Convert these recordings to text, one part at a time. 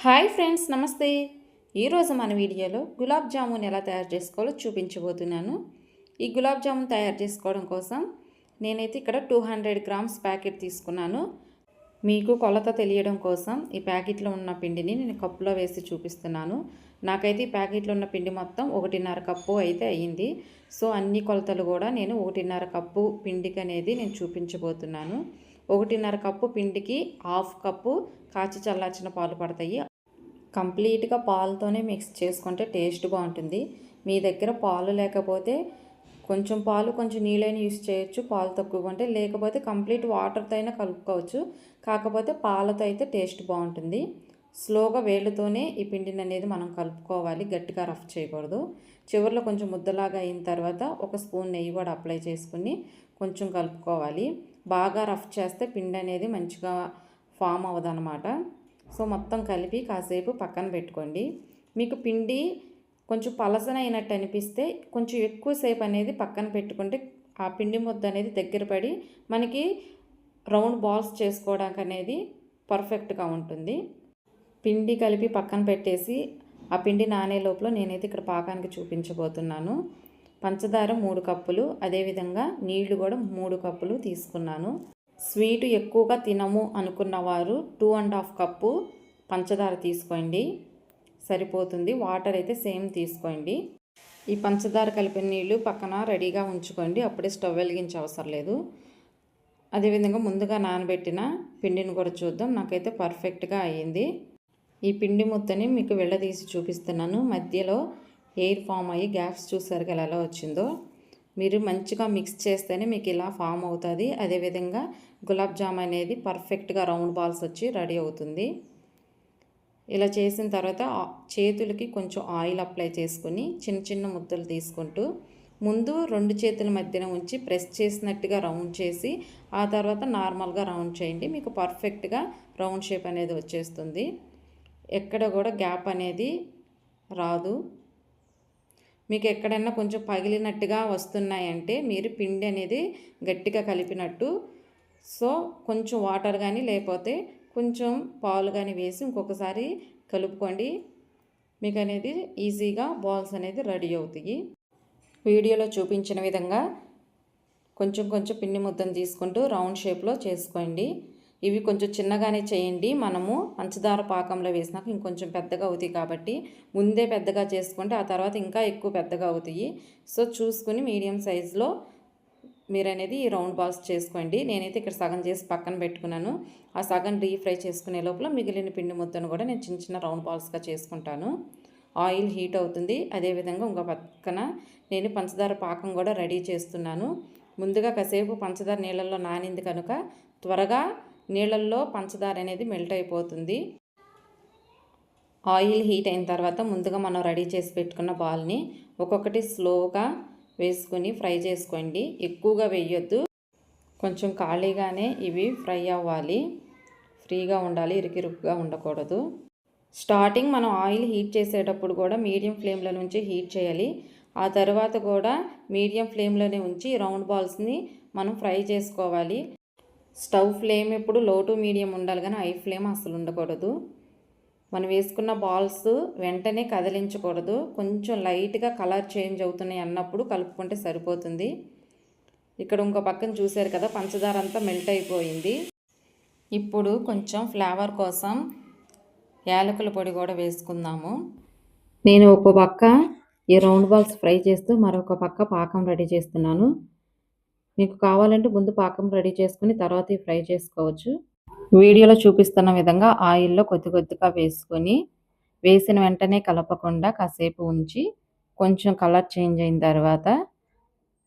Hi friends, నమస్తే. ఈరోజు మన వీడియోలో గులాబ్ జామున్ ఎలా తయారు చేసుకోవాలో చూపించబోతున్నాను. ఈ గులాబ్ జామున్ తయారు చేసుకోవడం కోసం నేనైతే ఇక్కడ 200 గ్రామ్స్ ప్యాకెట్ తీసుకున్నాను. మీకు కొలత తెలియడం కోసం ఈ ప్యాకెట్లో ఉన్న పిండిని నేను కప్పులో వేసి చూపిస్తున్నాను. నాకైతే ఈ ప్యాకెట్లో ఉన్న పిండి మొత్తం 1.5 కప్పు అయితే అయ్యింది. సో అన్ని కొలతలు కూడా నేను 1.5 కప్పు పిండికి అనేది నేను చూపించబోతున్నాను. 1.5 కప్పు పిండికి హాఫ్ కప్పు కాచి చల్లార్చిన పాలు పడతాయి. కంప్లీట్గా పాలతోనే మిక్స్ చేసుకుంటే టేస్ట్ బాగుంటుంది. మీ దగ్గర పాలు లేకపోతే కొంచెం పాలు కొంచెం నీళ్ళైనా యూస్ చేయొచ్చు, పాలు తక్కువ ఉంటే. లేకపోతే కంప్లీట్ వాటర్తో అయినా కలుపుకోవచ్చు. కాకపోతే పాలతో అయితే టేస్ట్ బాగుంటుంది. స్లోగా వేళ్ళతోనే ఈ పిండిని అనేది మనం కలుపుకోవాలి, గట్టిగా రఫ్ చేయకూడదు. చివరిలో కొంచెం ముద్దలాగా అయిన తర్వాత ఒక స్పూన్ నెయ్యి కూడా అప్లై చేసుకుని కొంచెం కలుపుకోవాలి. బాగా రఫ్ చేస్తే పిండి అనేది మంచిగా ఫామ్ అవ్వదన్నమాట. సో మొత్తం కలిపి కాసేపు పక్కన పెట్టుకోండి. మీకు పిండి కొంచెం పలసనైనట్టు అనిపిస్తే కొంచెం ఎక్కువసేపు అనేది పక్కన పెట్టుకుంటే ఆ పిండి ముద్ద అనేది దగ్గర పడి మనకి రౌండ్ బాల్స్ చేసుకోవడానికి అనేది పర్ఫెక్ట్గా ఉంటుంది. పిండి కలిపి పక్కన పెట్టేసి ఆ పిండి నానే లోపల నేనైతే ఇక్కడ పాకానికి చూపించబోతున్నాను. పంచదార 3 కప్పులు, అదేవిధంగా నీళ్లు కూడా 3 కప్పులు తీసుకున్నాను. స్వీటు ఎక్కువగా తినము అనుకున్నవారు 2.5 కప్పు పంచదార తీసుకోండి, సరిపోతుంది. వాటర్ అయితే సేమ్ తీసుకోండి. ఈ పంచదార కలిపిన నీళ్ళు పక్కన రెడీగా ఉంచుకోండి, అప్పుడే స్టవ్ వెలిగించే అవసరం లేదు. అదేవిధంగా ముందుగా నానబెట్టిన పిండిని కూడా చూద్దాం. నాకైతే పర్ఫెక్ట్గా అయ్యింది. ఈ పిండి ముద్దని మీకు వెళ్ళదీసి చూపిస్తున్నాను. మధ్యలో ఎయిర్ ఫామ్ అయ్యి గ్యాప్స్ చూసారు కదా ఎలా వచ్చిందో. మీరు మంచిగా మిక్స్ చేస్తేనే మీకు ఇలా ఫామ్ అవుతుంది. అదేవిధంగా గులాబ్ జామ్ అనేది పర్ఫెక్ట్గా రౌండ్ బాల్స్ వచ్చి రెడీ అవుతుంది. ఇలా చేసిన తర్వాత చేతులకి కొంచెం ఆయిల్ అప్లై చేసుకుని చిన్న చిన్న ముద్దలు తీసుకుంటూ ముందు 2 చేతుల మధ్యన ఉంచి ప్రెస్ చేసినట్టుగా రౌండ్ చేసి ఆ తర్వాత నార్మల్గా రౌండ్ చేయండి. మీకు పర్ఫెక్ట్గా రౌండ్ షేప్ అనేది వచ్చేస్తుంది. ఎక్కడ కూడా గ్యాప్ అనేది రాదు. మీకు ఎక్కడైనా కొంచెం పగిలినట్టుగా వస్తున్నాయంటే మీరు పిండి అనేది గట్టిగా కలిపినట్టు. సో కొంచెం వాటర్ కానీ లేకపోతే కొంచెం పాలు కానీ వేసి ఇంకొకసారి కలుపుకోండి. మీకు అనేది ఈజీగా బాల్స్ అనేది రెడీ అవుతాయి. వీడియోలో చూపించిన విధంగా కొంచెం కొంచెం పిండి ముద్దను తీసుకుంటూ రౌండ్ షేప్లో చేసుకోండి. ఇవి కొంచెం చిన్నగానే చేయండి. మనము పంచదార పాకంలో వేసినాక ఇంకొంచెం పెద్దగా అవుతాయి కాబట్టి ముందే పెద్దగా చేసుకుంటే ఆ తర్వాత ఇంకా ఎక్కువ పెద్దగా అవుతాయి. సో చూసుకుని మీడియం సైజులో మీరు అనేది ఈ రౌండ్ బాల్స్ చేసుకోండి. నేనైతే ఇక్కడ సగం చేసి పక్కన పెట్టుకున్నాను. ఆ సగం డీప్ ఫ్రై చేసుకునే లోపల మిగిలిన పిండి ముద్దను కూడా నేను చిన్న చిన్న రౌండ్ బాల్స్గా చేసుకుంటాను. ఆయిల్ హీట్ అవుతుంది. అదేవిధంగా ఇంకో పక్కన నేను పంచదార పాకం కూడా రెడీ చేస్తున్నాను. ముందుగా కాసేపు పంచదార నీళ్ళల్లో నానింది కనుక త్వరగా నీళ్ళల్లో పంచదార అనేది మెల్ట్ అయిపోతుంది. ఆయిల్ హీట్ అయిన తర్వాత ముందుగా మనం రెడీ చేసి పెట్టుకున్న బాల్ని ఒక్కొక్కటి స్లోగా వేసుకొని ఫ్రై చేసుకోండి. ఎక్కువగా వేయొద్దు, కొంచెం ఖాళీగానే ఇవి ఫ్రై అవ్వాలి. ఫ్రీగా ఉండాలి, ఇరుకిరుకుగా ఉండకూడదు. స్టార్టింగ్ మనం ఆయిల్ హీట్ చేసేటప్పుడు కూడా మీడియం ఫ్లేమ్లో నుంచి హీట్ చేయాలి. ఆ తర్వాత కూడా మీడియం ఫ్లేమ్లోనే ఉంచి రౌండ్ బాల్స్ని మనం ఫ్రై చేసుకోవాలి. స్టవ్ ఫ్లేమ్ ఎప్పుడు లో టు మీడియం ఉండాలి, కానీ హై ఫ్లేమ్ అసలు ఉండకూడదు. మనం వేసుకున్న బాల్స్ వెంటనే కదిలించకూడదు. కొంచెం లైట్గా కలర్ చేంజ్ అవుతున్నాయి అన్నప్పుడు కలుపుకుంటే సరిపోతుంది. ఇక్కడ ఇంకో పక్కన చూశారు కదా, పంచదార అంతా మెల్ట్ అయిపోయింది. ఇప్పుడు కొంచెం ఫ్లేవర్ కోసం యాలకుల పొడి కూడా వేసుకుందాము. నేను ఒక పక్క ఈ రౌండ్ బాల్స్ ఫ్రై చేస్తూ మరొక పక్క పాకం రెడీ చేస్తున్నాను. మీకు కావాలంటే ముందు పాకం రెడీ చేసుకుని తర్వాత ఫ్రై చేసుకోవచ్చు. వీడియోలో చూపిస్తున్న విధంగా ఆయిల్లో కొద్ది కొద్దిగా వేసుకొని వేసిన వెంటనే కలపకుండా కాసేపు ఉంచి కొంచెం కలర్ చేంజ్ అయిన తర్వాత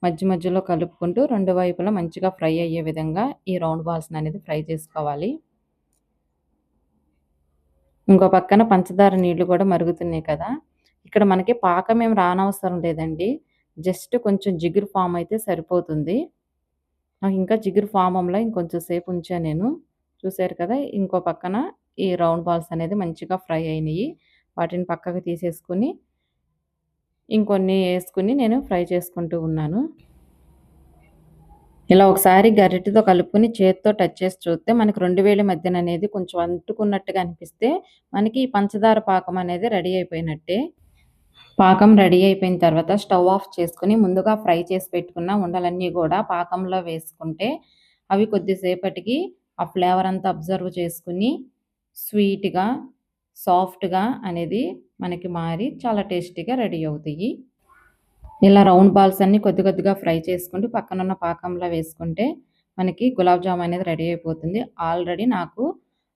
మధ్య మధ్యలో కలుపుకుంటూ 2 వైపులా మంచిగా ఫ్రై అయ్యే విధంగా ఈ రౌండ్ బాల్స్ అనేది ఫ్రై చేసుకోవాలి. ఇంకో పక్కన పంచదార నీళ్లు కూడా మరుగుతున్నాయి కదా, ఇక్కడ మనకి పాకం ఏం రానవసరం లేదండి. జస్ట్ కొంచెం జిగురు ఫామ్ అయితే సరిపోతుంది. నాకు ఇంకా జిగురు ఫామ్ అవ్వలా, ఇంకొంచెం సేపు ఉంచాను నేను. చూసారు కదా, ఇంకో పక్కన ఈ రౌండ్ బాల్స్ అనేది మంచిగా ఫ్రై అయినాయి. వాటిని పక్కకు తీసేసుకుని ఇంకొన్ని వేసుకుని నేను ఫ్రై చేసుకుంటూ ఉన్నాను. ఇలా ఒకసారి గరిటెతో కలుపుకొని చేత్తో టచ్ చేసి చూస్తే మనకి 2 వేళ్ళ మధ్యన అనేది కొంచెం అంటుకున్నట్టుగా అనిపిస్తే మనకి ఈ పంచదార పాకం అనేది రెడీ అయిపోయినట్టే. పాకం రెడీ అయిపోయిన తర్వాత స్టవ్ ఆఫ్ చేసుకొని ముందుగా ఫ్రై చేసి పెట్టుకున్న ఉండలన్నీ గూడా పాకంలో వేసుకుంటే అవి కొద్దిసేపటికి ఆ ఫ్లేవర్ అంతా అబ్జర్వ్ చేసుకొని స్వీట్‌గా, సాఫ్ట్‌గా అనేది మనకి మారి చాలా టేస్టీగా రెడీ అవుతాయి. ఇలా రౌండ్ బాల్స్ అన్నీ కొద్ది కొద్దిగా ఫ్రై చేసుకుంటూ పక్కనున్న పాకంలో వేసుకుంటే మనకి గులాబ్ జామ్ అనేది రెడీ అయిపోతుంది. ఆల్రెడీ నాకు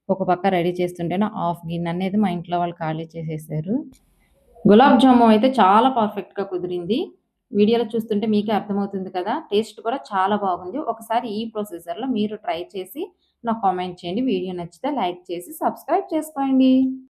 ఒక పక్క రెడీ చేస్తుంటేనే హాఫ్ గిన్నె అనేది మా ఇంట్లో వాళ్ళు ఖాళీ చేసేసారు. గులాబ్ జామున్ అయితే చాలా పర్ఫెక్ట్‌గా కుదిరింది. వీడియోలో చూస్తుంటే మీకే అర్థమవుతుంది కదా! టేస్ట్ కూడా చాలా బాగుంది. ఒకసారి ఈ ప్రొసీజర్‌లో మీరు ట్రై చేసి నాకు కామెంట్ చేయండి. వీడియో నచ్చితే లైక్ చేసి సబ్స్క్రైబ్ చేసుకోండి.